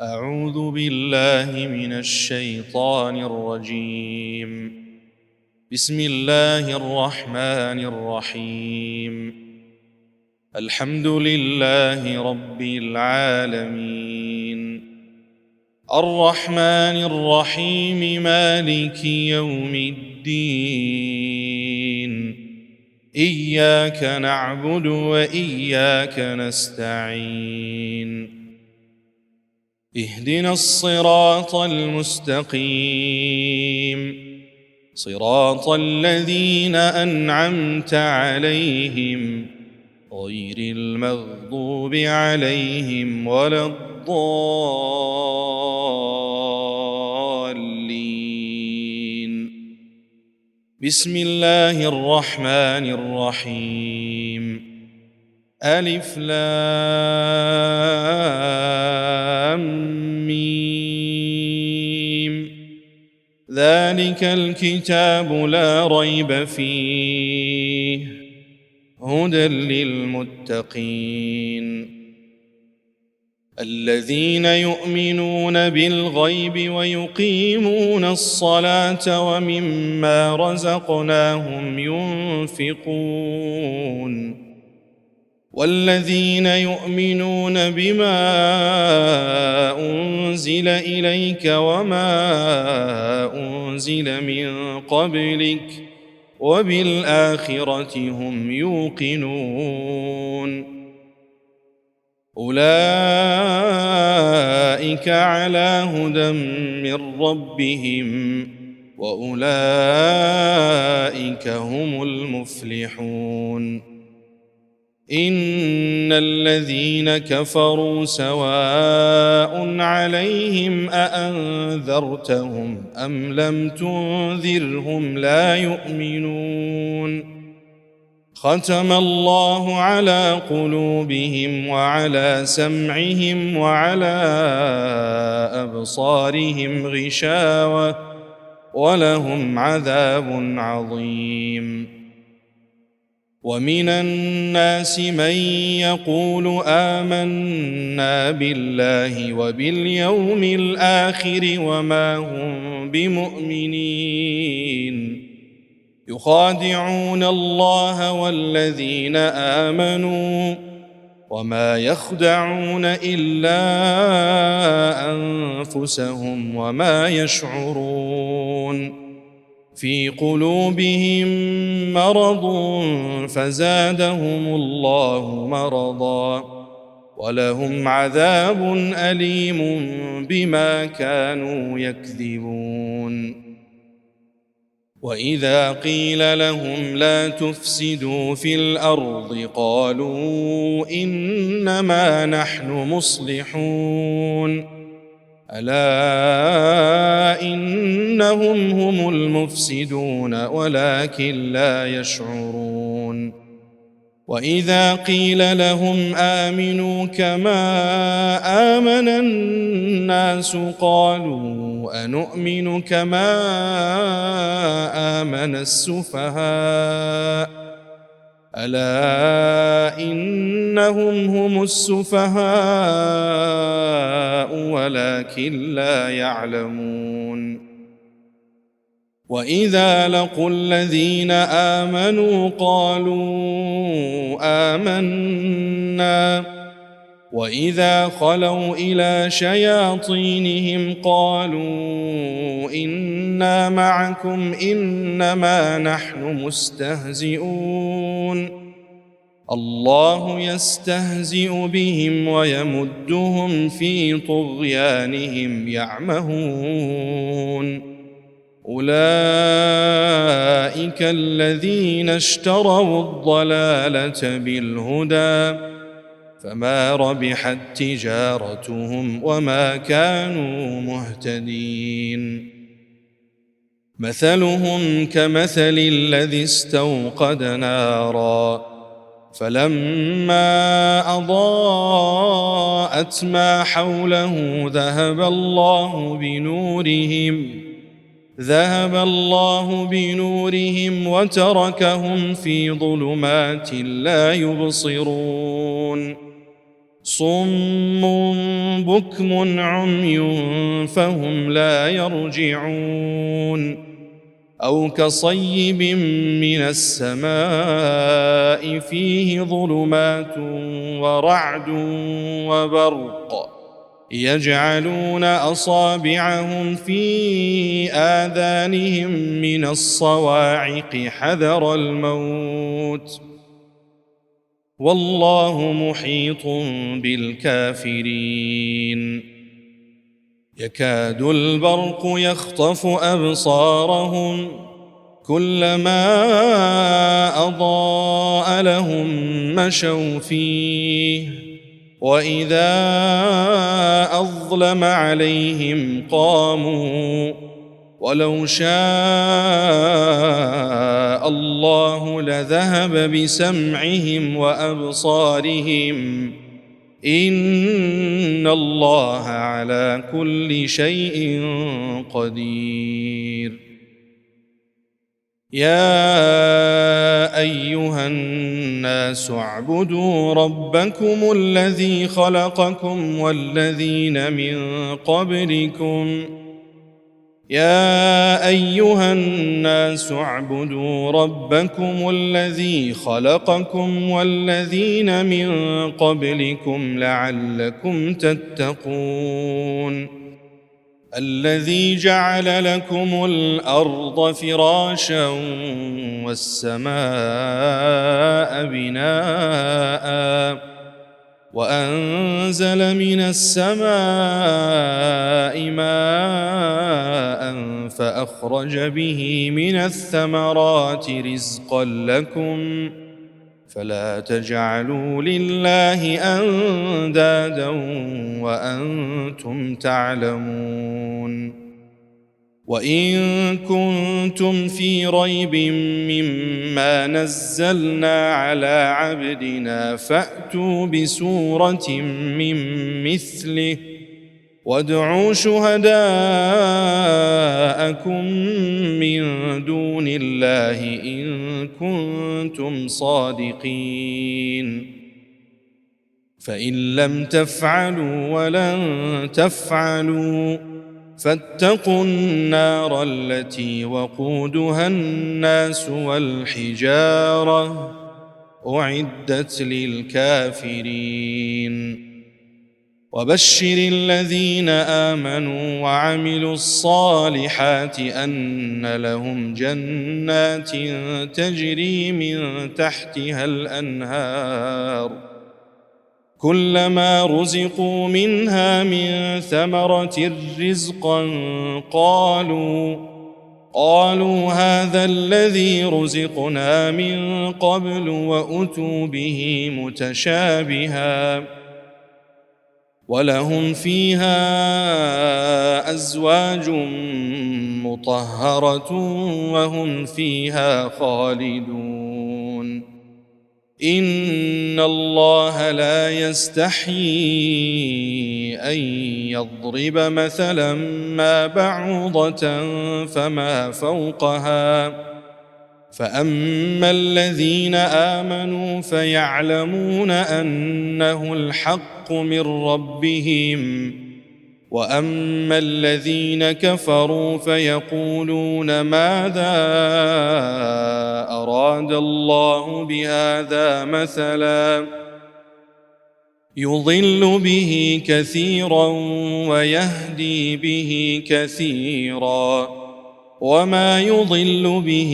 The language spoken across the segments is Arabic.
أعوذ بالله من الشيطان الرجيم. بسم الله الرحمن الرحيم. الحمد لله رب العالمين، الرحمن الرحيم، مالك يوم الدين، إياك نعبد وإياك نستعين، اهدنا الصراط المستقيم، صراط الذين أنعمت عليهم غير المغضوب عليهم ولا الضالين. بسم الله الرحمن الرحيم. ألف لام ميم. ذلك الكتاب لا ريب فيه، هدى للمتقين الذين يؤمنون بالغيب ويقيمون الصلاة ومما رزقناهم ينفقون، والذين يؤمنون بما أنزل إليك وما أنزل من قبلك وبالآخرة هم يوقنون، أولئك على هدى من ربهم وأولئك هم المفلحون. إن الذين كفروا سواء عليهم أأنذرتهم أم لم تنذرهم لا يؤمنون. ختم الله على قلوبهم وعلى سمعهم وعلى أبصارهم غشاوة ولهم عذاب عظيم. ومن الناس من يقول آمنا بالله وباليوم الآخر وما هم بمؤمنين، يخادعون الله والذين آمنوا وما يخدعون إلا أنفسهم وما يشعرون. في قلوبهم مرض فزادهم الله مرضا ولهم عذاب أليم بما كانوا يكذبون. وإذا قيل لهم لا تفسدوا في الأرض قالوا إنما نحن مصلحون، ألا إنهم هم المفسدون ولكن لا يشعرون. وإذا قيل لهم آمنوا كما آمن الناس قالوا أنؤمن كما آمن السفهاء، ألا إنهم هم السفهاء ولكن لا يعلمون. وإذا لقوا الذين آمنوا قالوا آمنا، وإذا خلوا إلى شياطينهم قالوا إنا معكم إنما نحن مستهزئون، الله يستهزئ بهم ويمدهم في طغيانهم يعمهون. أولئك الذين اشتروا الضلالة بالهدى فما ربحت تجارتهم وما كانوا مهتدين. مثلهم كمثل الذي استوقد نارا فلما أضاءت ما حوله ذهب الله بنورهم وتركهم في ظلمات لا يبصرون. صم بكم عمي فهم لا يرجعون أو كصيب من السماء فيه ظلمات ورعد وبرق يجعلون أصابعهم في آذانهم من الصواعق حذر الموت والله محيط بالكافرين يكاد البرق يخطف أبصارهم كلما أضاء لهم مشوا فيه وإذا أظلم عليهم قاموا ولو شاء الله لذهب بسمعهم وأبصارهم إن الله على كل شيء قدير يا أيها الناس اعبدوا ربكم الذي خلقكم والذين من قبلكم يا أيها الناس اعبدوا ربكم الذي خلقكم والذين من قبلكم لعلكم تتقون الذي جعل لكم الأرض فراشا والسماء بناء وأنزل من السماء ماء فأخرج به من الثمرات رزقا لكم فلا تجعلوا لله أندادا وأنتم تعلمون وإن كنتم في ريب مما نزلنا على عبدنا فأتوا بسورة من مثله وادعوا شهداءكم من دون الله إن كنتم صادقين فإن لم تفعلوا ولن تفعلوا فاتقوا النار التي وقودها الناس والحجارة أعدت للكافرين وبشر الذين آمنوا وعملوا الصالحات أن لهم جنات تجري من تحتها الأنهار كلما رزقوا منها من ثمرة رزقا قالوا هذا الذي رزقنا من قبل وأتوا به متشابها ولهم فيها أزواج مطهرة وهم فيها خالدون إن الله لا يستحيي أن يضرب مثلا ما بعوضة فما فوقها فأما الذين آمنوا فيعلمون أنه الحق من ربهم وأما الذين كفروا فيقولون ماذا أراد الله بهذا مثلا يضل به كثيرا ويهدي به كثيرا وما يضل به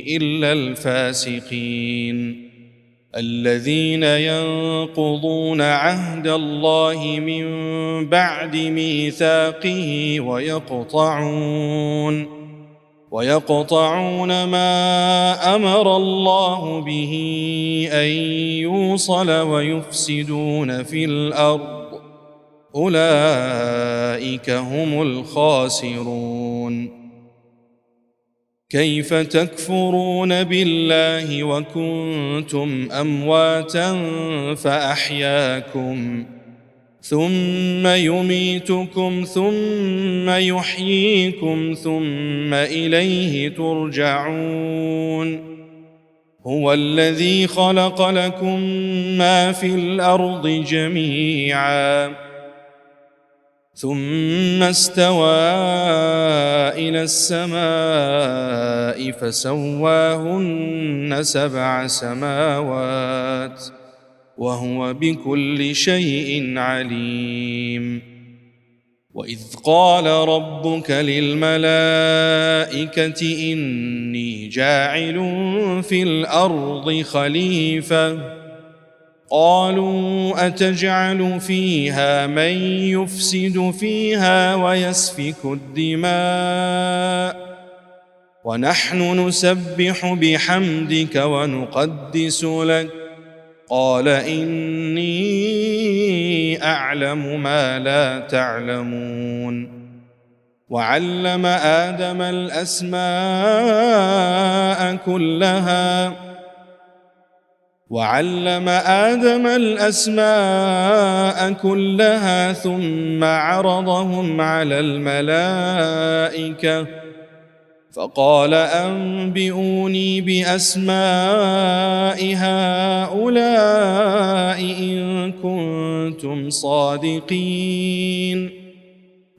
إلا الفاسقين الذين ينقضون عهد الله من بعد ميثاقه ويقطعون ما أمر الله به أن يوصل ويفسدون في الأرض أولئك هم الخاسرون كيف تكفرون بالله وكنتم أمواتا فأحياكم ثم يميتكم ثم يحييكم ثم إليه ترجعون هو الذي خلق لكم ما في الأرض جميعا ثم استوى إلى السماء فسواهن 7 سماوات وهو بكل شيء عليم. وإذ قال ربك للملائكة إني جاعل في الأرض خليفة قالوا أتجعل فيها من يفسد فيها ويسفك الدماء ونحن نسبح بحمدك ونقدس لك قال إني أعلم ما لا تعلمون. وعلم آدم الأسماء كلها ثم عرضهم على الملائكة فقال أنبئوني بأسماء هؤلاء إن كنتم صادقين.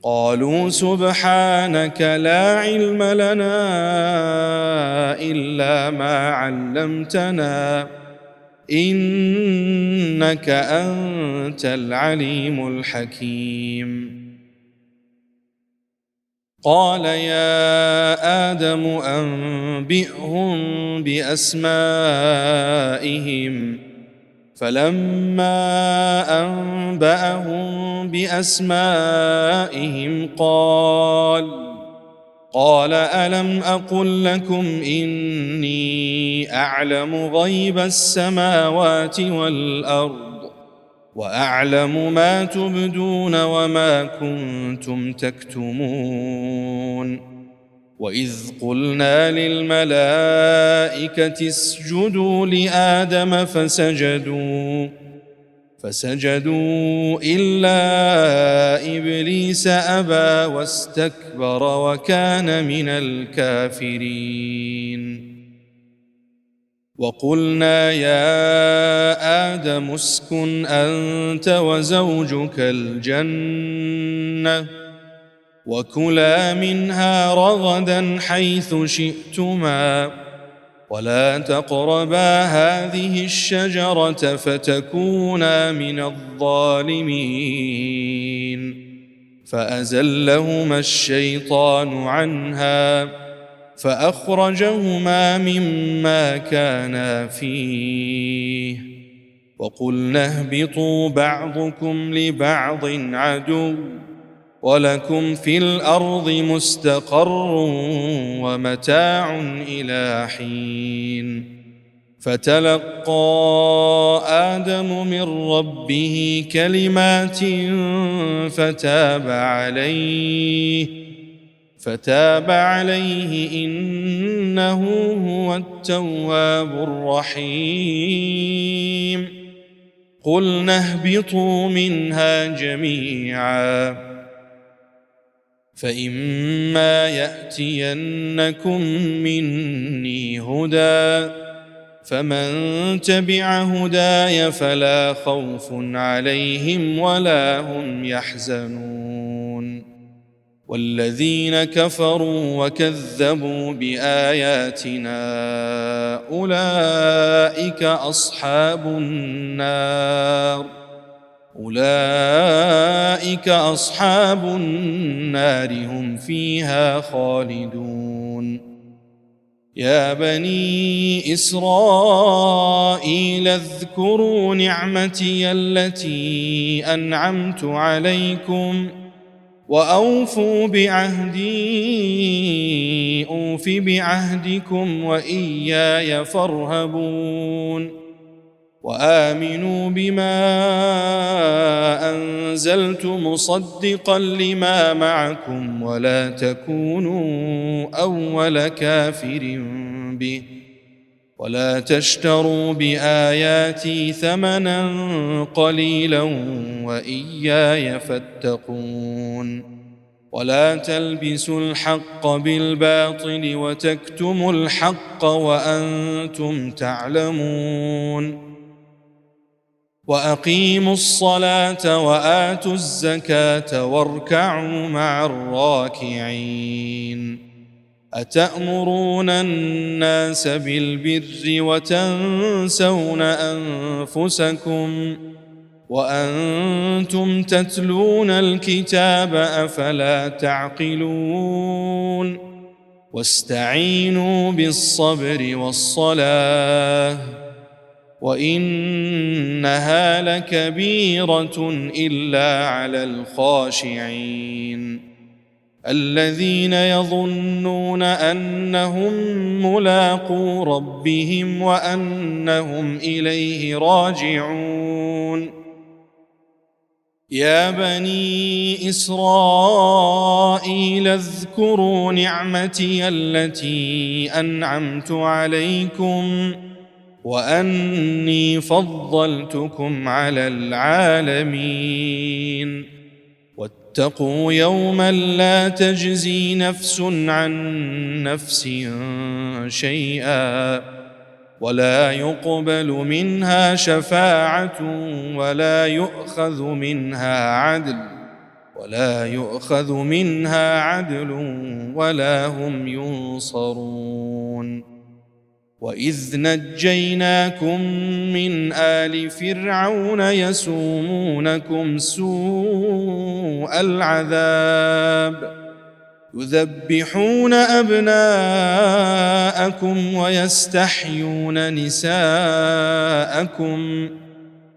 قالوا سبحانك لا علم لنا إلا ما علمتنا إنك أنت العليم الحكيم. قال يا آدم أنبئهم بأسمائهم فلما أنبأهم بأسمائهم قال ألم أقل لكم إني أعلم غيب السماوات والأرض وأعلم ما تبدون وما كنتم تكتمون. وإذ قلنا للملائكة اسجدوا لآدم فسجدوا إلا إبليس أبى واستكبر وكان من الكافرين. وقلنا يا آدم اسكن أنت وزوجك الجنة وكلا منها رغدا حيث شئتما ولا تقربا هذه الشجرة فتكونا من الظالمين. فأزلهما الشيطان عنها فأخرجهما مما كانا فيه وقلنا اهبطوا بعضكم لبعض عدو ولكم في الأرض مستقر ومتاع إلى حين. فتلقى آدم من ربه كلمات فتاب عليه إنه هو التواب الرحيم. قلنا اهبطوا منها جميعا فإما يأتينكم مني هدى فمن تبع هداي فلا خوف عليهم ولا هم يحزنون. والذين كفروا وكذبوا بآياتنا أولئك أصحاب النار هم فيها خالدون. يا بني إسرائيل اذكروا نعمتي التي أنعمت عليكم وأوفوا بعهدي أوف بعهدكم وإياي فارهبون. وآمنوا بما أنزلت مصدقا لما معكم ولا تكونوا أول كافر به ولا تشتروا بآياتي ثمنا قليلا وإياي فاتقون. ولا تلبسوا الحق بالباطل وتكتموا الحق وأنتم تعلمون وأقيموا الصلاة وآتوا الزكاة واركعوا مع الراكعين أتأمرون الناس بالبر وتنسون أنفسكم وأنتم تتلون الكتاب أفلا تعقلون واستعينوا بالصبر والصلاة وإنها لكبيرة إلا على الخاشعين الذين يظنون أنهم ملاقو ربهم وأنهم إليه راجعون يا بني إسرائيل اذكروا نعمتي التي أنعمت عليكم وأني فضلتكم على العالمين واتقوا يوما لا تجزي نفس عن نفس شيئا ولا يقبل منها شفاعة ولا يؤخذ منها عدل ولا هم ينصرون وإذ نجيناكم من آل فرعون يسومونكم سوء العذاب يذبحون أبناءكم ويستحيون نساءكم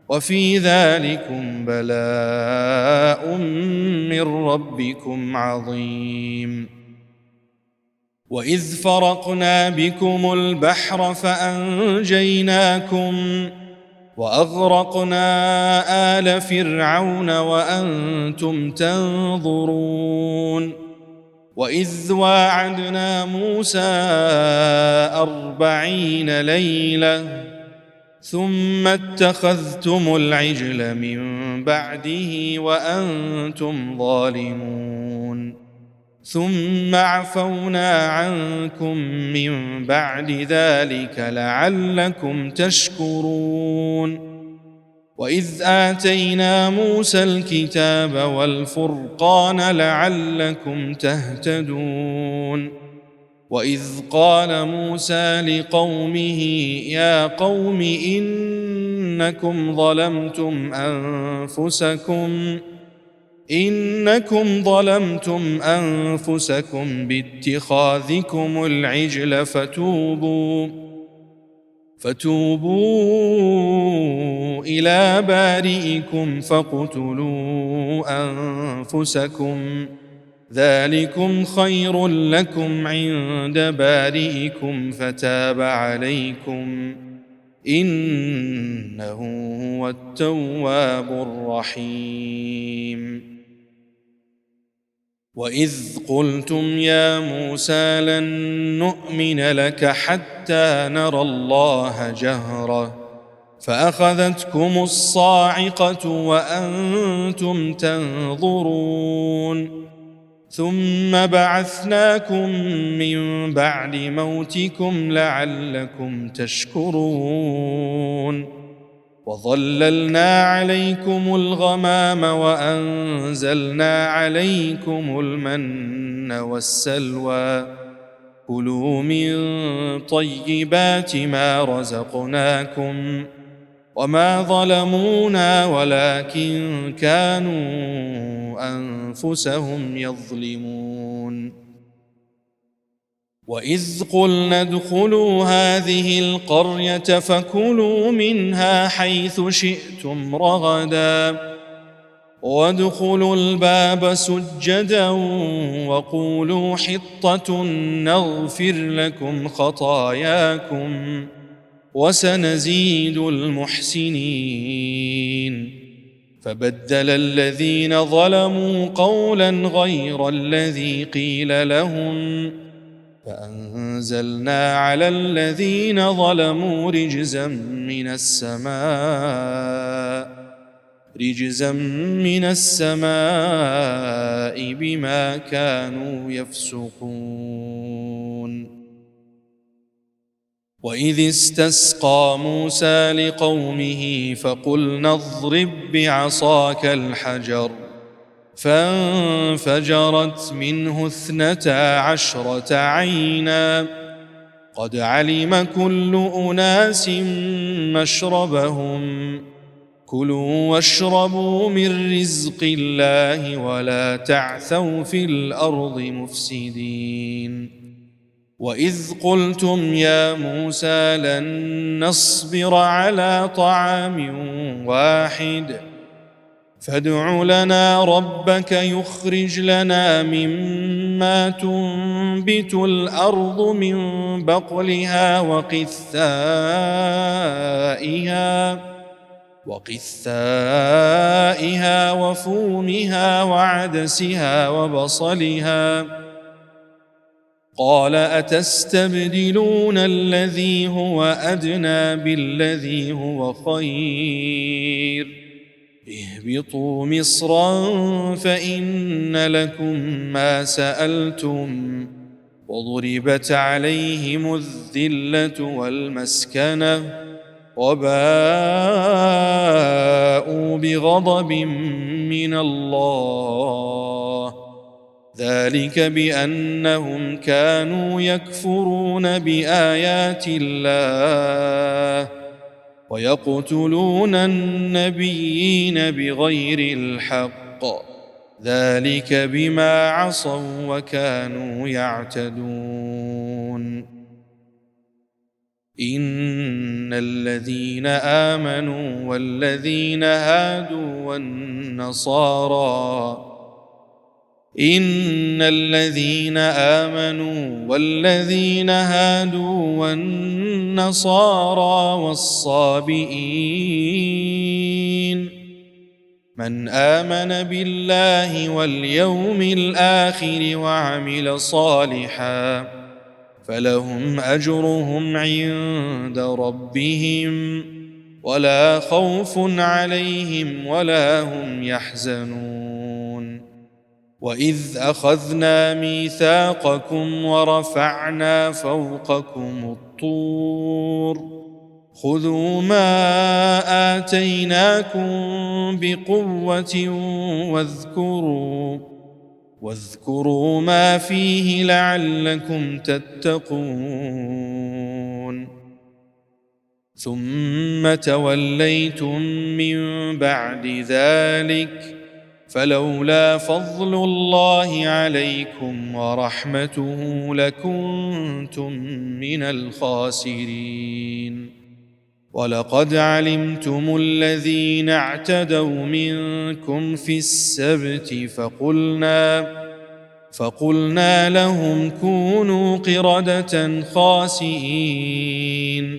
وفي ذلكم بلاء من ربكم عظيم وإذ فرقنا بكم البحر فأنجيناكم وأغرقنا آل فرعون وأنتم تنظرون وإذ واعدنا موسى 40 ليلة ثم اتخذتم العجل من بعده وأنتم ظالمون ثم عفونا عنكم من بعد ذلك لعلكم تشكرون وإذ آتينا موسى الكتاب والفرقان لعلكم تهتدون وإذ قال موسى لقومه يا قوم إنكم ظلمتم أنفسكم باتخاذكم العجل فتوبوا إلى بارئكم فاقتلوا أنفسكم ذلكم خير لكم عند بارئكم فتاب عليكم إنه هو التواب الرحيم وإذ قلتم يا موسى لن نؤمن لك حتى نرى الله جهرة فأخذتكم الصاعقة وأنتم تنظرون ثم بعثناكم من بعد موتكم لعلكم تشكرون وظللنا عليكم الغمام وأنزلنا عليكم المن والسلوى كلوا من طيبات ما رزقناكم وما ظلمونا ولكن كانوا أنفسهم يظلمون وإذ قلنا ادخلوا هذه القرية فكلوا منها حيث شئتم رغدا وادخلوا الباب سجدا وقولوا حطة نغفر لكم خطاياكم وسنزيد المحسنين فبدل الذين ظلموا قولا غير الذي قيل لهم فأنزلنا على الذين ظلموا رجزا من السماء رجزا من السماء بما كانوا يفسقون. وإذ استسقى موسى لقومه فقلنا اضرب بعصاك الحجر فانفجرت منه 12 عينا قد علم كل أناس مشربهم كلوا واشربوا من رزق الله ولا تعثوا في الأرض مفسدين. وإذ قلتم يا موسى لن نصبر على طعام واحد فادع لنا ربك يخرج لنا مما تنبت الأرض من بقلها وقثائها وفومها وعدسها وبصلها قال أتستبدلون الذي هو أدنى بالذي هو خير اهبطوا مصرا فإن لكم ما سألتم وضربت عليهم الذلة والمسكنة وباءوا بغضب من الله ذلك بأنهم كانوا يكفرون بآيات الله ويقتلون النبيين بغير الحق ذلك بما عصوا وكانوا يعتدون. إن الذين آمنوا والذين هادوا والنصارى والصابئين من آمن بالله واليوم الآخر وعمل صالحا فلهم أجرهم عند ربهم ولا خوف عليهم ولا هم يحزنون. وإذ أخذنا ميثاقكم ورفعنا فوقكم الطور خذوا ما آتيناكم بقوة واذكروا ما فيه لعلكم تتقون. ثم توليتم من بعد ذلك فلولا فضل الله عليكم ورحمته لكنتم من الخاسرين. ولقد علمتم الذين اعتدوا منكم في السبت فقلنا لهم كونوا قردة خاسئين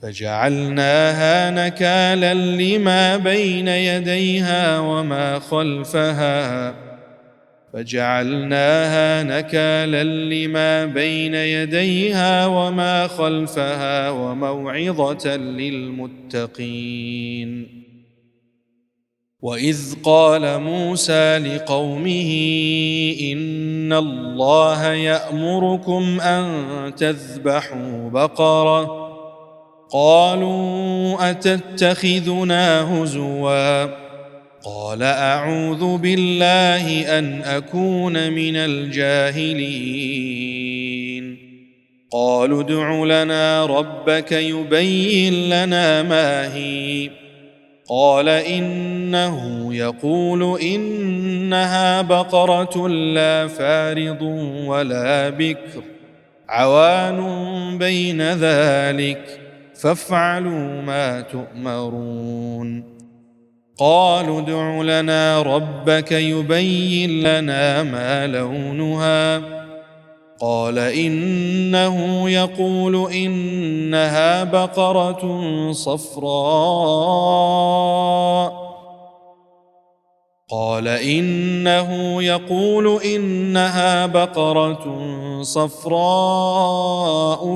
فجعلناها نكالا لما بين يديها وما خلفها وموعظة للمتقين. وإذ قال موسى لقومه إن الله يأمركم أن تذبحوا بقرة قالوا أتتخذنا هزوا قال أعوذ بالله أن أكون من الجاهلين. قالوا ادع لنا ربك يبين لنا ما هي قال إنه يقول إنها بقرة لا فارض ولا بكر عوان بين ذلك فافعلوا ما تؤمرون. قالوا ادع لنا ربك يبين لنا ما لونها قال إنه يقول إنها بقرة صفراء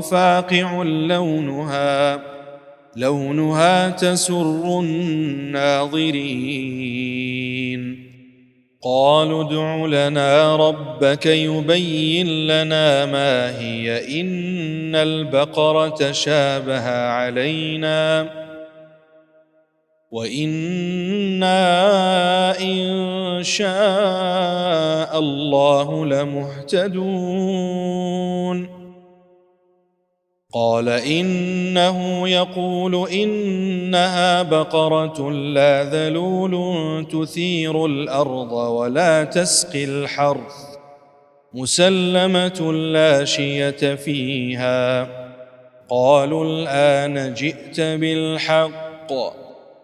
فاقع لونها لونها تسر الناظرين قالوا ادع لنا ربك يبين لنا ما هي إن البقرة تشابه علينا وإنا إن شاء الله لمهتدون قال إنه يقول إنها بقرة لا ذلول تثير الأرض ولا تسقي الحرث مسلمة لا شية فيها قالوا الآن جئت بالحق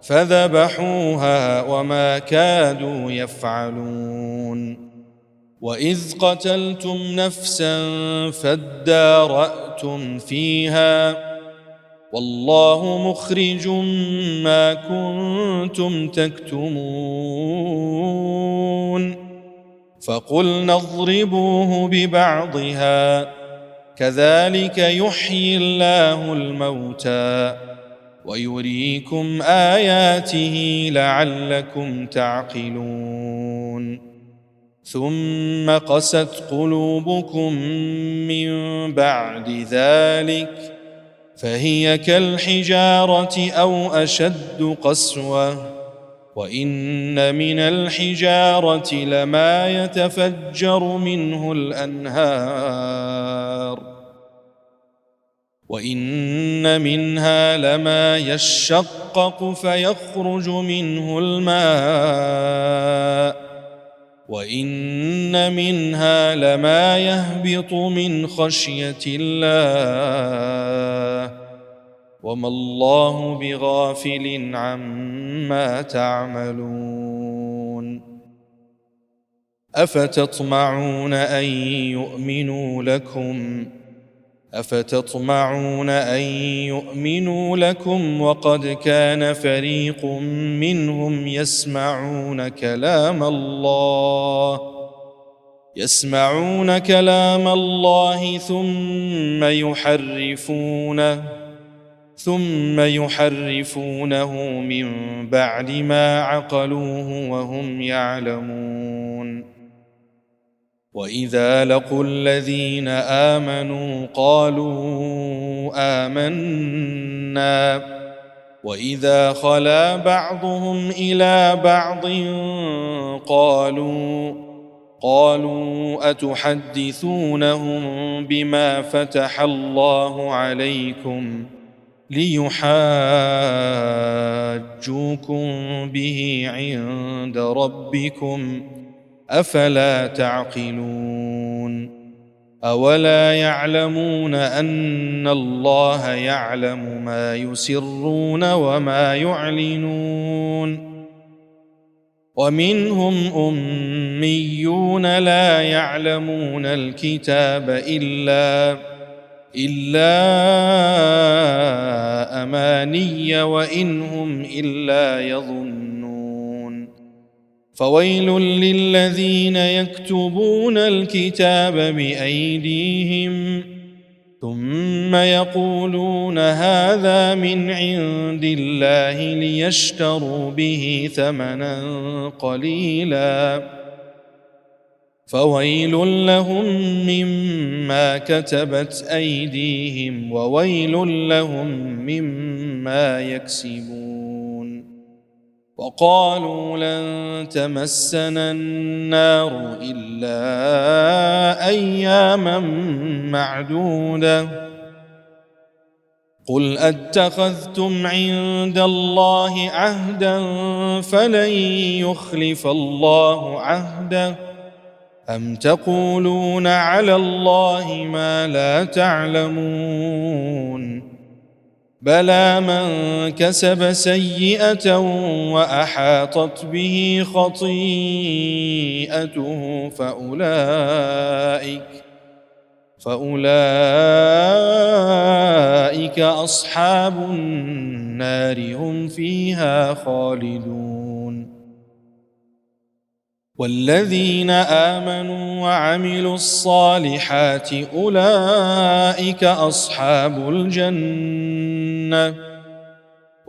فذبحوها وما كادوا يفعلون وإذ قتلتم نفسا فادارأتم فيها والله مخرج ما كنتم تكتمون فقلنا اضربوه ببعضها كذلك يحيي الله الموتى ويريكم آياته لعلكم تعقلون ثم قست قلوبكم من بعد ذلك فهي كالحجارة أو أشد قسوة وإن من الحجارة لما يتفجر منه الأنهار وإن منها لما يشقق فيخرج منه الماء وإن منها لما يهبط من خشية الله وما الله بغافل عما تعملون أفتطمعون أن يؤمنوا لكم وقد كان فريق منهم يسمعون كلام الله ثم يحرفونه من بعد ما عقلوه وهم يعلمون وإذا لقوا الذين آمنوا قالوا آمنا وإذا خلا بعضهم إلى بعض قالوا أتحدثونهم بما فتح الله عليكم ليحاجوكم به عند ربكم أفلا تعقلون أولا يعلمون أن الله يعلم ما يسرون وما يعلنون ومنهم أميون لا يعلمون الكتاب إلا أماني وإن هم إلا يظنون فويل للذين يكتبون الكتاب بأيديهم ثم يقولون هذا من عند الله ليشتروا به ثمنا قليلا فويل لهم مما كتبت أيديهم وويل لهم مما يكسبون وقالوا لن تمسنا النار إلا أياما معدودة قل أتخذتم عند الله عهدا فلن يخلف الله عهده أم تقولون على الله ما لا تعلمون بلى من كسب سيئة وأحاطت به خطيئته فأولئك أصحاب النار هم فيها خالدون والذين آمنوا وعملوا الصالحات أولئك أصحاب الجنة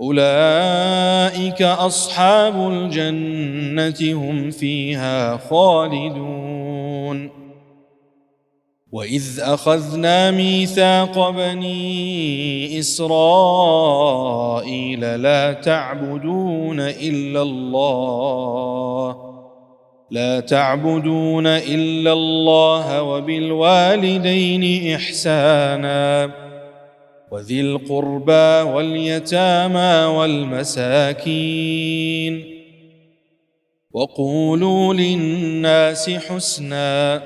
أولئك أصحاب الجنة هم فيها خالدون. وإذ أخذنا ميثاق بني إسرائيل لا تعبدون إلا الله وبالوالدين إحسانا وذي القربى واليتامى والمساكين وقولوا للناس حسنا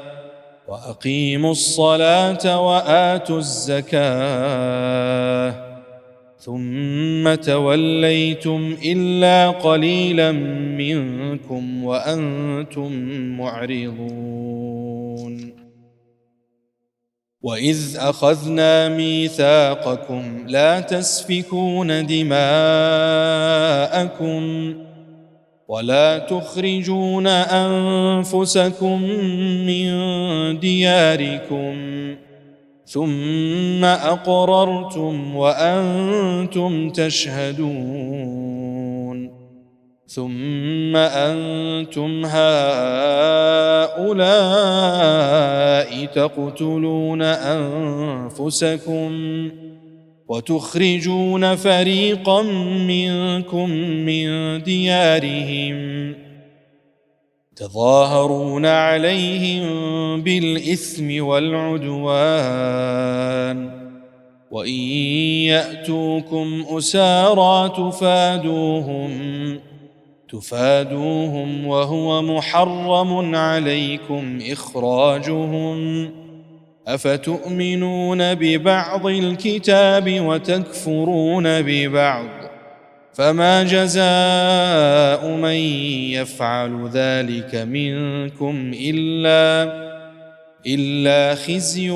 وأقيموا الصلاة وآتوا الزكاة ثم توليتم إلا قليلا منكم وأنتم معرضون. وإذ أخذنا ميثاقكم لا تسفكون دماءكم ولا تخرجون أنفسكم من دياركم ثم أقررتم وأنتم تشهدون ثم أنتم هؤلاء تقتلون أنفسكم وتخرجون فريقا منكم من ديارهم تظاهرون عليهم بالإثم والعدوان وإن يأتوكم أسارى تفادوهم وهو محرم عليكم إخراجهم أفتؤمنون ببعض الكتاب وتكفرون ببعض فما جزاء من يفعل ذلك منكم إلا خزي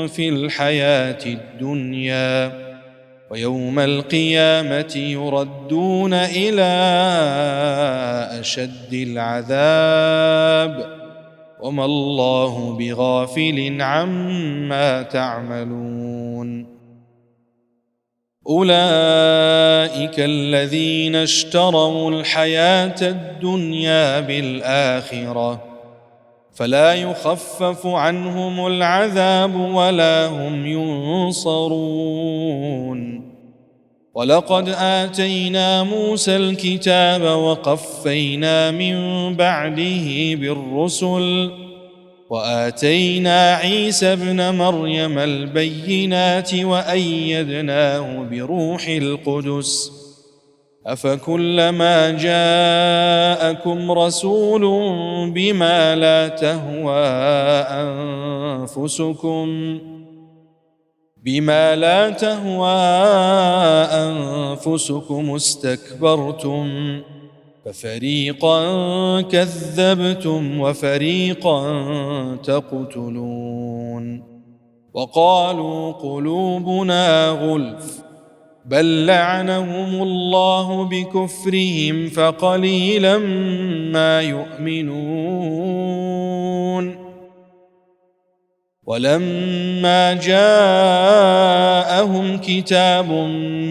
في الحياة الدنيا ويوم القيامة يردون إلى أشد العذاب وما الله بغافل عما تعملون. أولئك الذين اشتروا الحياة الدنيا بالآخرة فلا يخفف عنهم العذاب ولا هم ينصرون. ولقد آتينا موسى الكتاب وقفينا من بعده بالرسل وآتينا عيسى ابن مريم البينات وأيدناه بروح القدس أفكلما جاءكم رسول بما لا تهوى أنفسكم استكبرتم ففريقا كذبتم وفريقا تقتلون. وقالوا قلوبنا غلف بل لعنهم الله بكفرهم فقليلا ما يؤمنون. ولما جاءهم كتاب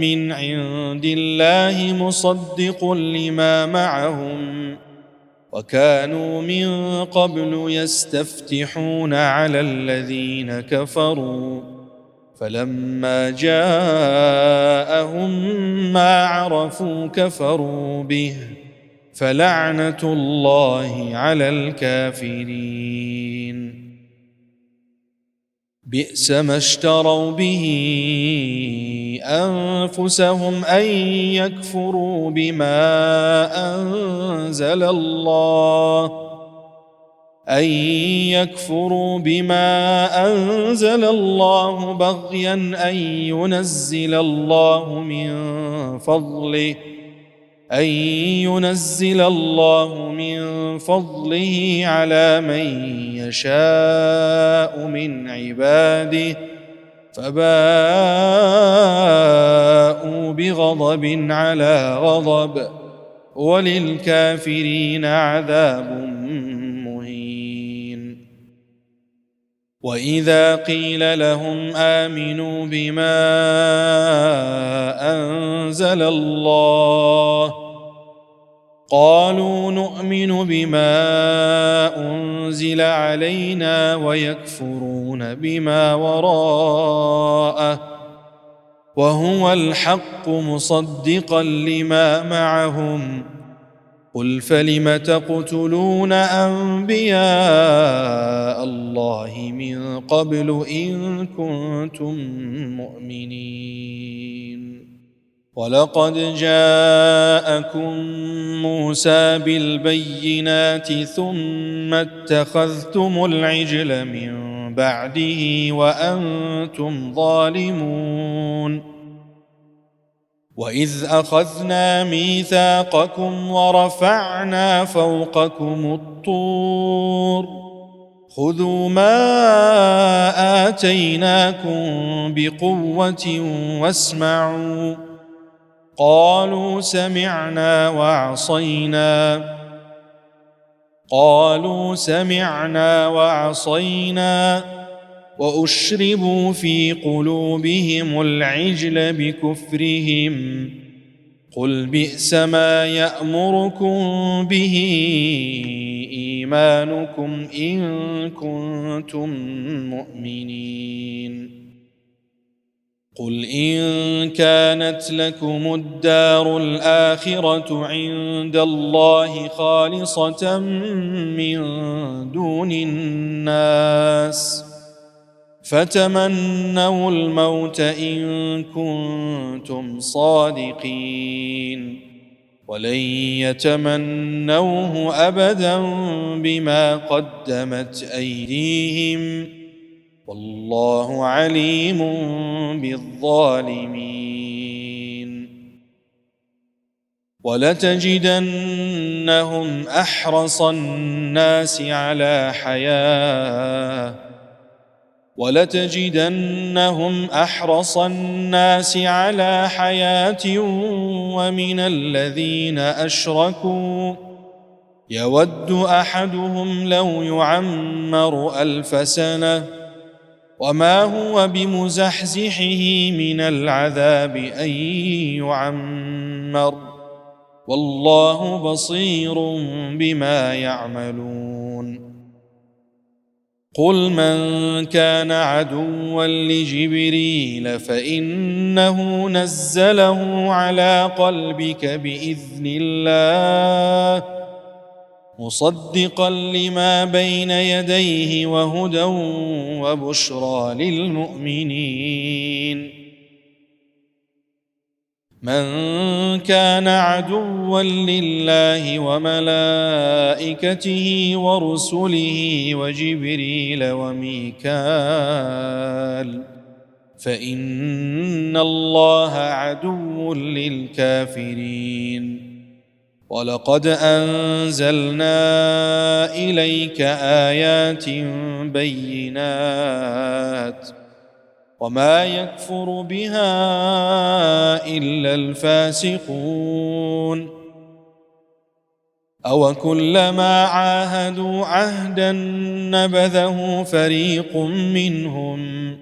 من عند الله مصدق لما معهم وكانوا من قبل يستفتحون على الذين كفروا فلما جاءهم ما عرفوا كفروا به فلعنة الله على الكافرين. بئس ما اشتروا به أنفسهم أن يكفروا بما أنزل الله بغيا أن ينزل الله من فضله على من يشاء من عباده فباءوا بغضب على غضب وللكافرين عذاب مهين. وإذا قيل لهم آمنوا بما أنزل الله قالوا نؤمن بما أنزل علينا ويكفرون بما وراءه وهو الحق مصدقا لما معهم قل فلم تقتلون أنبياء الله من قبل إن كنتم مؤمنين ولقد جاءكم موسى بالبينات ثم اتخذتم العجل من بعده وأنتم ظالمون وإذ أخذنا ميثاقكم ورفعنا فوقكم الطور خذوا ما آتيناكم بقوة واسمعوا قالوا سمعنا وعصينا وأشربوا في قلوبهم العجل بكفرهم قل بئس ما يأمركم به إيمانكم إن كنتم مؤمنين قل إن كانت لكم الدار الآخرة عند الله خالصة من دون الناس فتمنوا الموت إن كنتم صادقين ولن يتمنوه أبدا بما قدمت أيديهم والله عليم بالظالمين ولتجدنهم أحرص الناس على حياة ومن الذين أشركوا يود أحدهم لو يعمر 1000 سنة وما هو بمزحزحه من العذاب أن يعمر والله بصير بما يعملون قل من كان عدوا لجبريل فإنه نزله على قلبك بإذن الله مصدقا لما بين يديه وهدى وبشرى للمؤمنين من كان عدوا لله وملائكته ورسله وجبريل وميكال فإن الله عدو للكافرين ولقد أنزلنا إليك آيات بينات وما يكفر بها إلا الفاسقون أوكلما عاهدوا عهدا نبذه فريق منهم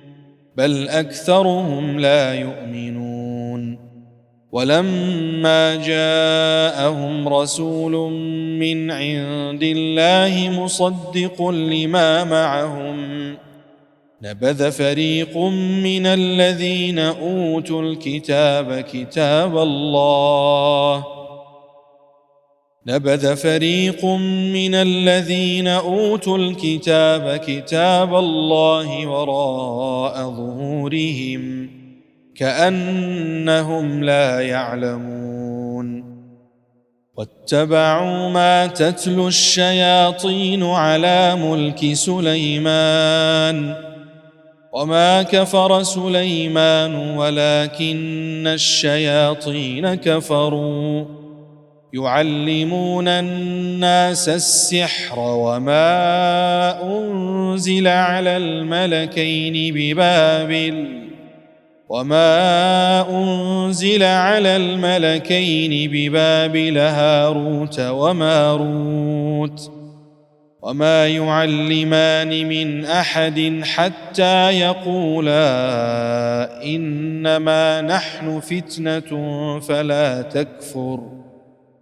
بل أكثرهم لا يؤمنون ولما جاءهم رسول من عند الله مصدق لما معهم نبذ فريق من الذين أوتوا الكتاب كتاب الله وراء ظهورهم كأنهم لا يعلمون واتبعوا ما تتلو الشياطين على ملك سليمان وما كفر سليمان ولكن الشياطين كفروا يعلمون الناس السحر وما أنزل على الملكين ببابل هاروت وماروت وما يعلمان من أحد حتى يقولا إنما نحن فتنة فلا تكفر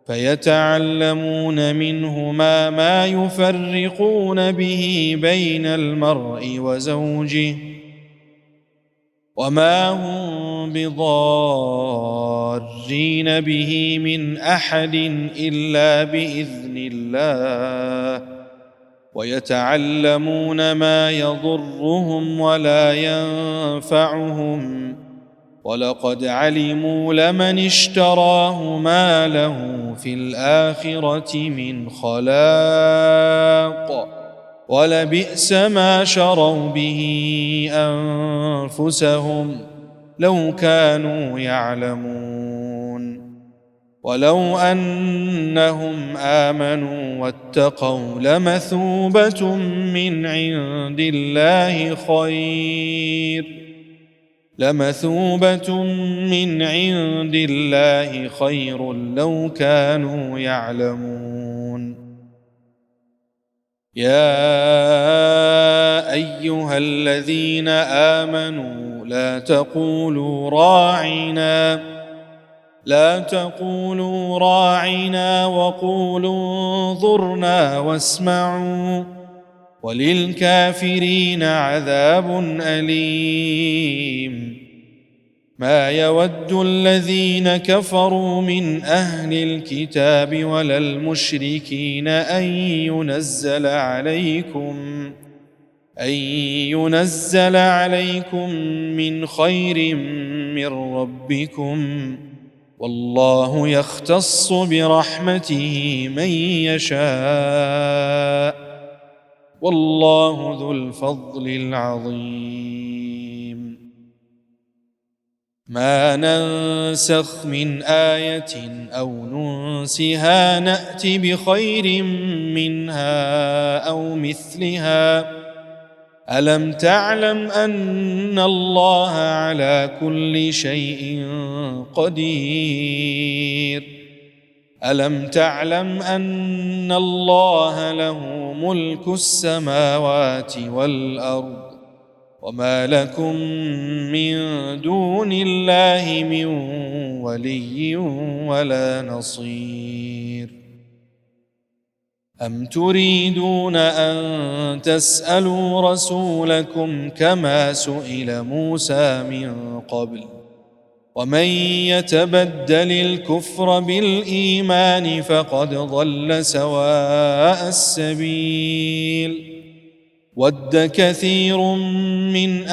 فيتعلمون منهما ما يفرقون به بين المرء وزوجه وما هم بضارين به من أحد إلا بإذن الله ويتعلمون ما يضرهم ولا ينفعهم ولقد علموا لمن اشتراه ما له في الآخرة من خلاق ولبئس ما شروا به أنفسهم لو كانوا يعلمون ولو أنهم آمنوا واتقوا لمثوبة من عند الله خير لو كانوا يعلمون يا أيها الذين آمنوا لا تقولوا راعنا وقولوا انظرنا واسمعوا وللكافرين عذاب أليم ما يود الذين كفروا من أهل الكتاب ولا المشركين أن ينزل عليكم من خير من ربكم والله يختص برحمته من يشاء والله ذو الفضل العظيم ما ننسخ من آية أو ننسها نأت بخير منها أو مثلها ألم تعلم أن الله على كل شيء قدير ألم تعلم أن الله له ملك السماوات والأرض وما لكم من دون الله من ولي ولا نصير أم تريدون أن تسألوا رسولكم كما سئل موسى من قبل ومن يتبدل الكفر بالإيمان فقد ضل سواء السبيل ود كثير من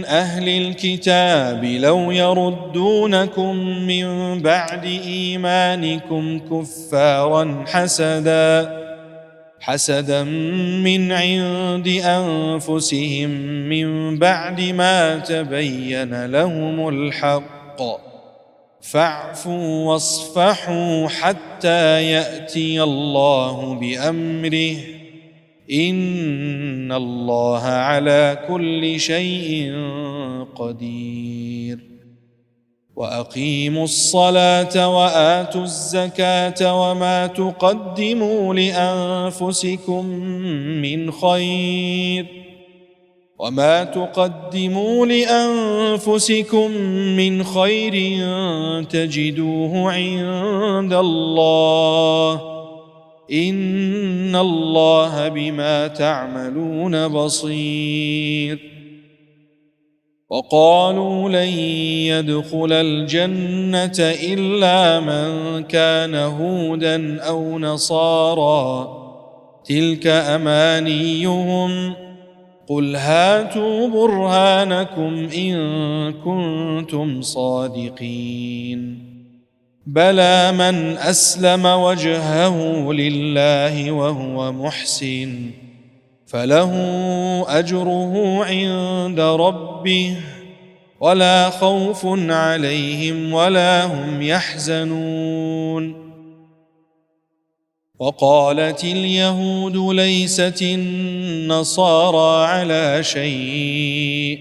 أهل الكتاب لو يردونكم من بعد إيمانكم كفارا حسدا من عند أنفسهم من بعد ما تبين لهم الحق فاعفوا واصفحوا حتى يأتي الله بأمره إن الله على كل شيء قدير وأقيموا الصلاة وآتوا الزكاة وما تقدموا لأنفسكم من خير تجدوه عند الله إن الله بما تعملون بصير وقالوا لن يدخل الجنة إلا من كان هودا أو نصارى تلك أمانيهم قل هاتوا برهانكم إن كنتم صادقين بلى من أسلم وجهه لله وهو محسن فله أجره عند ربه ولا خوف عليهم ولا هم يحزنون وقالت اليهود ليست النصارى على شيء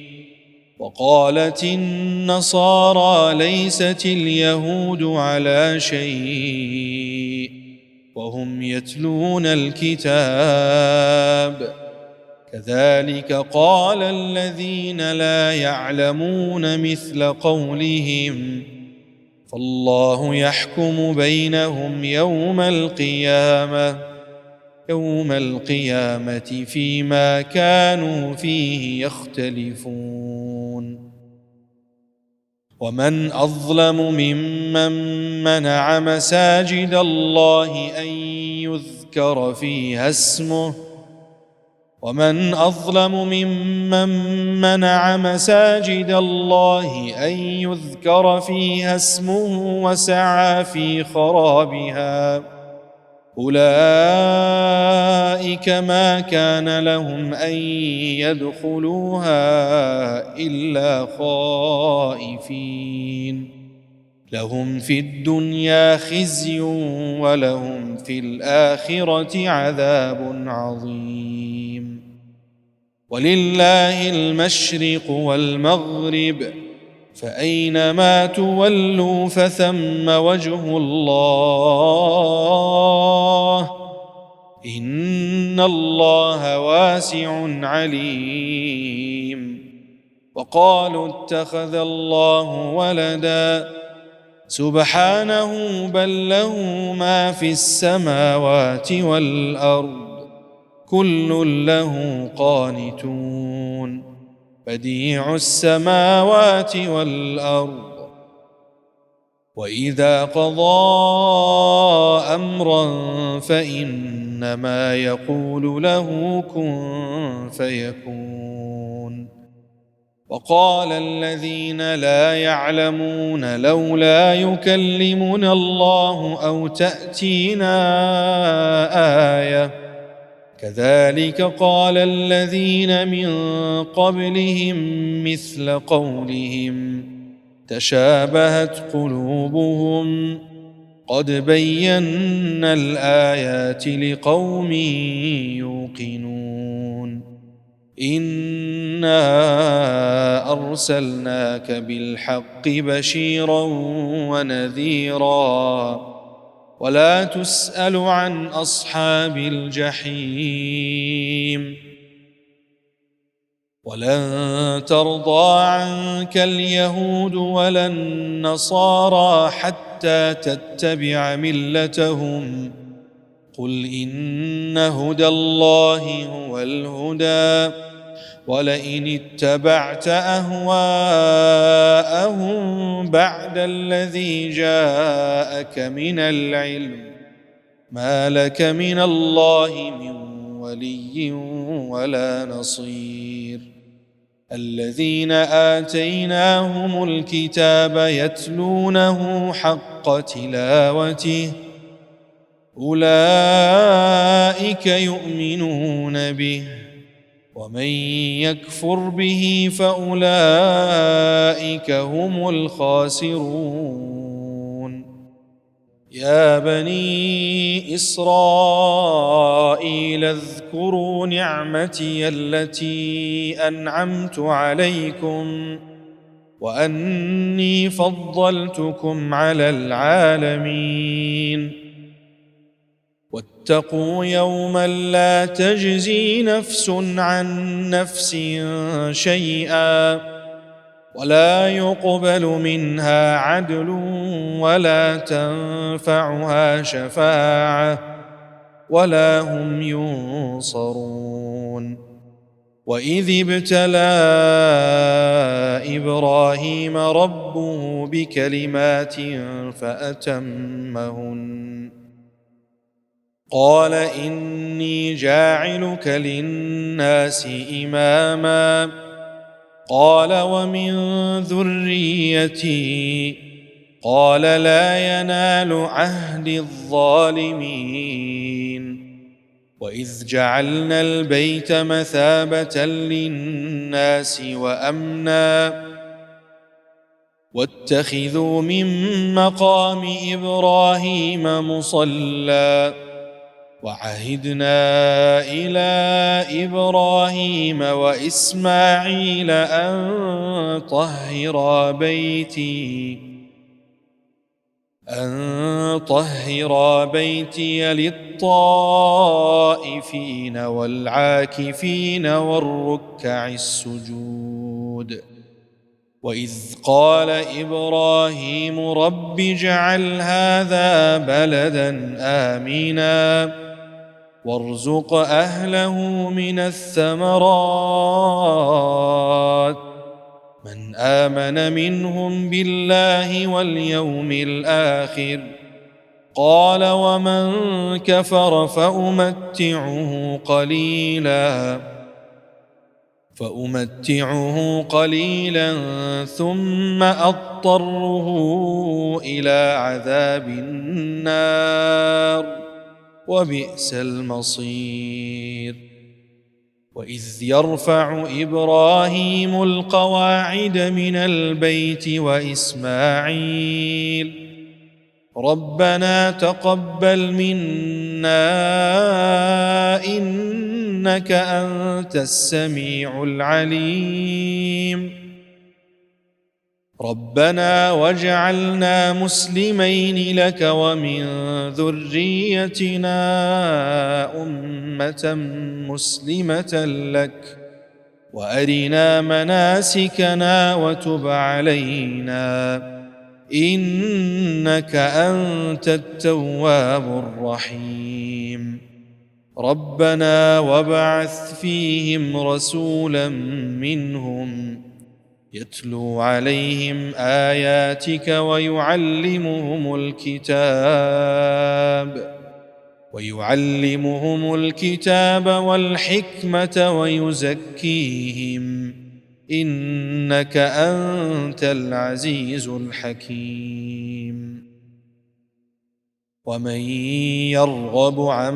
وقالت النصارى ليست اليهود على شيء وهم يتلون الكتاب كذلك قال الذين لا يعلمون مثل قولهم فالله يحكم بينهم يوم القيامة فيما كانوا فيه يختلفون ومن أظلم ممن منع مساجد الله أن يذكر فيها اسمه وسعى في خرابها أولئك ما كان لهم أن يدخلوها إلا خائفين لهم في الدنيا خزي ولهم في الآخرة عذاب عظيم ولله المشرق والمغرب فأينما تولوا فثم وجه الله إن الله واسع عليم وقالوا اتخذ الله ولدا سبحانه بل له ما في السماوات والأرض كل له قانتون بديع السماوات والأرض وإذا قضى أمرا فإنما يقول له كن فيكون وقال الذين لا يعلمون لولا يكلمنا الله أو تأتينا آية كذلك قال الذين من قبلهم مثل قولهم تشابهت قلوبهم قد بينا الآيات لقوم يوقنون إنا أرسلناك بالحق بشيرا ونذيرا ولا تسأل عن أصحاب الجحيم ولن ترضى عنك اليهود ولا النصارى حتى تتبع ملتهم قل إن هدى الله هو الهدى ولئن اتبعت أهواءهم بعد الذي جاءك من العلم ما لك من الله من ولي ولا نصير الذين آتيناهم الكتاب يتلونه حق تلاوته أولئك يؤمنون به ومن يكفر به فأولئك هم الخاسرون يا بني إسرائيل اذكروا نعمتي التي أنعمت عليكم وأني فضلتكم على العالمين واتقوا يوما لا تجزي نفس عن نفس شيئا ولا يقبل منها عدل ولا تنفعها شفاعة ولا هم ينصرون وإذ ابتلى إبراهيم ربه بكلمات فأتمهن قال إني جاعلك للناس إماما قال ومن ذريتي قال لا ينال عهد الظالمين وإذ جعلنا البيت مثابة للناس وأمنا واتخذوا من مقام إبراهيم مصلى وعهدنا إلى إبراهيم وإسماعيل أن طهرا بيتي للطائفين والعاكفين والركع السجود. وإذ قال إبراهيم رب اجعل هذا بلدا آمنا وارزق أهله من الثمرات من آمن منهم بالله واليوم الآخر قال ومن كفر فأمتعه قليلا ثم أضطره إلى عذاب النار وبئس المصير. وإذ يرفع إبراهيم القواعد من البيت وإسماعيل ربنا تقبل منا إنك أنت السميع العليم ربنا واجعلنا مسلمين لك ومن ذريتنا أمة مسلمة لك وأرنا مناسكنا وتب علينا إنك أنت التواب الرحيم ربنا وابعث فيهم رسولا منهم يتلو عليهم آياتك ويعلمهم الكتاب والحكمة ويزكيهم إنك أنت العزيز الحكيم. ومن يرغب عن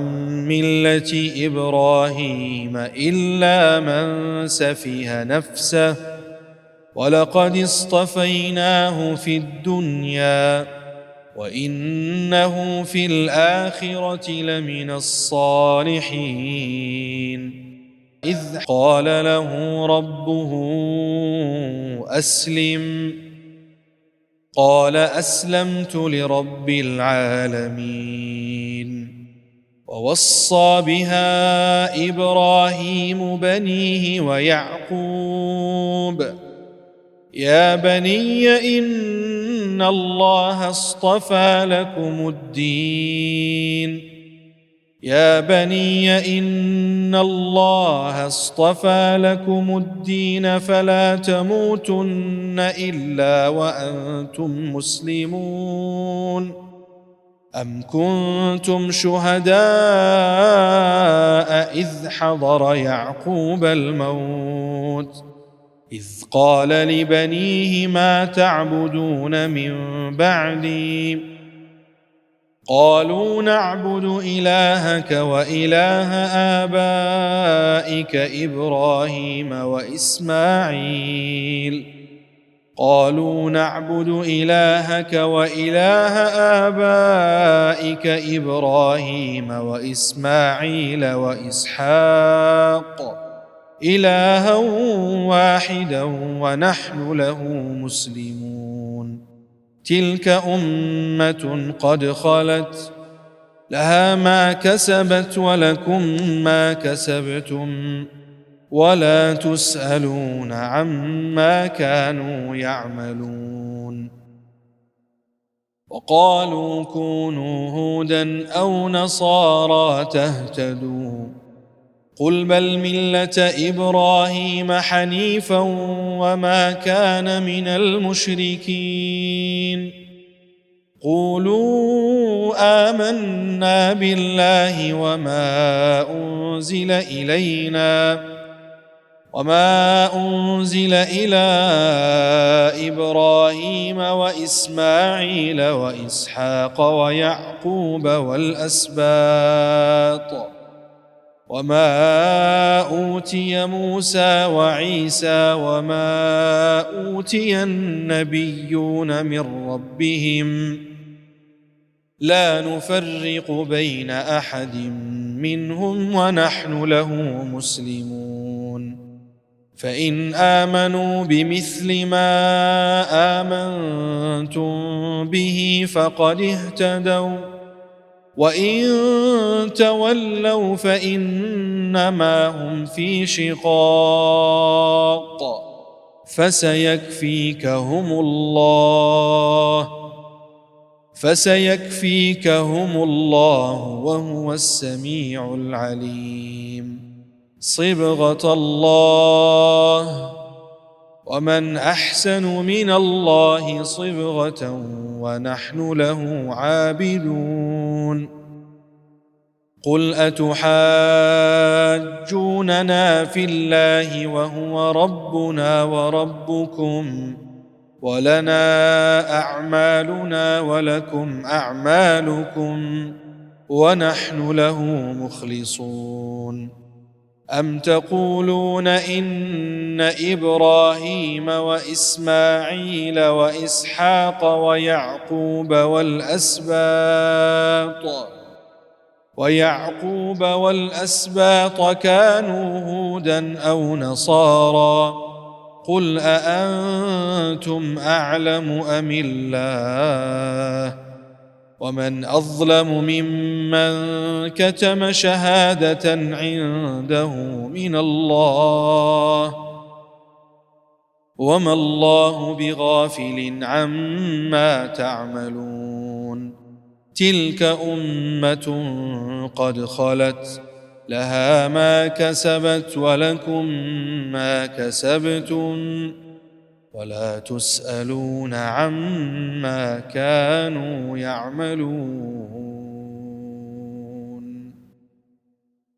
ملة إبراهيم إلا من سفه نفسه ولقد اصطفيناه في الدنيا وإنه في الآخرة لمن الصالحين إذ قال له ربه أسلم قال أسلمت لرب العالمين. ووصى بها إبراهيم بنيه ويعقوب يا بني إن الله اصطفى لكم الدين فلا تموتن إلا وأنتم مسلمون. أم كنتم شهداء إذ حضر يعقوب الموت إذ قال لبنيه ما تعبدون من بعدي قالوا نعبد إلهك وإله آبائك إبراهيم وإسماعيل وإسحاق إلها واحدا ونحن له مسلمون. تلك أمة قد خلت لها ما كسبت ولكم ما كسبتم ولا تسألون عما كانوا يعملون. وقالوا كونوا هودا أو نصارى تهتدوا قل بل ملة إبراهيم حنيفا وما كان من المشركين. قولوا آمنا بالله وما أنزل إلى إبراهيم وإسماعيل وإسحاق ويعقوب والأسباط وما أوتي موسى وعيسى وما أوتي النبيون من ربهم لا نفرق بين أحد منهم ونحن له مسلمون. فإن آمنوا بمثل ما آمنتم به فقد اهتدوا، وإن تولوا فإنما هم في شقاق، فسيكفيكهم الله وهو السميع العليم. صبغة الله، ومن أحسن من الله صبغة ونحن له عابدون. قل أتحاجوننا في الله وهو ربنا وربكم ولنا أعمالنا ولكم أعمالكم ونحن له مخلصون. أم تقولون إن إبراهيم وإسماعيل وإسحاق ويعقوب والأسباط كانوا هودا أو نصارى؟ قل أأنتم أعلم أم الله؟ ومن أظلم ممن كتم شهادة عنده من الله، وما الله بغافل عما تعملون. تلك أمة قد خلت، لها ما كسبت ولكم ما كسبتم، ولا تسألون عما كانوا يعملون.